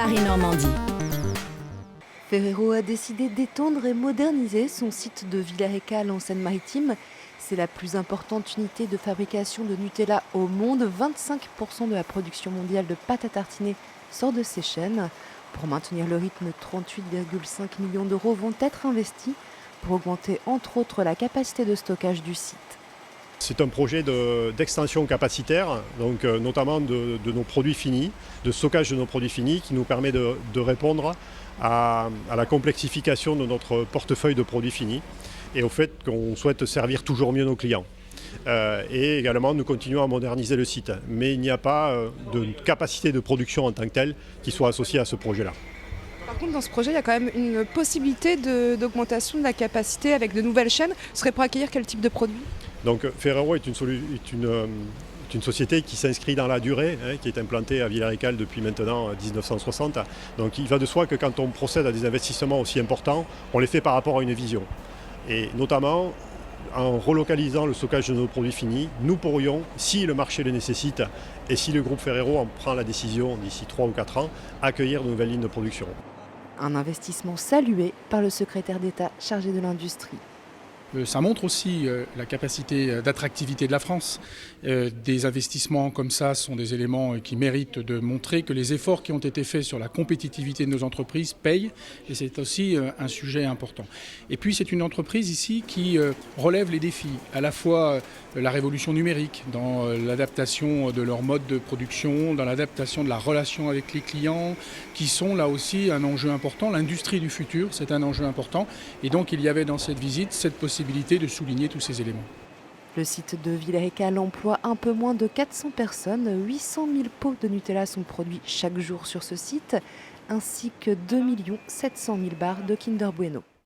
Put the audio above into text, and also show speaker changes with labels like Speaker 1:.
Speaker 1: Paris-Normandie.
Speaker 2: Ferrero a décidé d'étendre et moderniser son site de Villers-Écalles en Seine-Maritime. C'est la plus importante unité de fabrication de Nutella au monde. 25% de la production mondiale de pâte à tartiner sort de ces chaînes. Pour maintenir le rythme, 38,5 millions d'euros vont être investis pour augmenter entre autres la capacité de stockage du site.
Speaker 3: C'est un projet d'extension capacitaire, donc notamment de nos produits finis, de stockage de nos produits finis, qui nous permet de répondre à la complexification de notre portefeuille de produits finis et au fait qu'on souhaite servir toujours mieux nos clients. Et également, nous continuons à moderniser le site, mais il n'y a pas de capacité de production en tant que telle qui soit associée à ce projet-là.
Speaker 4: Par contre, dans ce projet, il y a quand même une possibilité d'augmentation de la capacité avec de nouvelles chaînes. Ce serait pour accueillir quel type de produit ?
Speaker 3: Donc Ferrero est une société qui s'inscrit dans la durée, qui est implantée à Villers-Écalles depuis maintenant 1960. Donc il va de soi que quand on procède à des investissements aussi importants, on les fait par rapport à une vision. Et notamment, en relocalisant le stockage de nos produits finis, nous pourrions, si le marché le nécessite et si le groupe Ferrero en prend la décision d'ici 3 ou 4 ans, accueillir de nouvelles lignes de production.
Speaker 2: Un investissement salué par le secrétaire d'État chargé de l'industrie.
Speaker 5: Ça montre aussi la capacité d'attractivité de la France. Des investissements comme ça sont des éléments qui méritent de montrer que les efforts qui ont été faits sur la compétitivité de nos entreprises payent, et c'est aussi un sujet important. Et puis c'est une entreprise ici qui relève les défis, à la fois la révolution numérique dans l'adaptation de leur mode de production, dans l'adaptation de la relation avec les clients, qui sont là aussi un enjeu important. L'industrie du futur, c'est un enjeu important, et donc il y avait dans cette visite cette possibilité de souligner tous ces éléments.
Speaker 2: Le site de Villers-Écalles emploie un peu moins de 400 personnes. 800 000 pots de Nutella sont produits chaque jour sur ce site, ainsi que 2 700 000 barres de Kinder Bueno.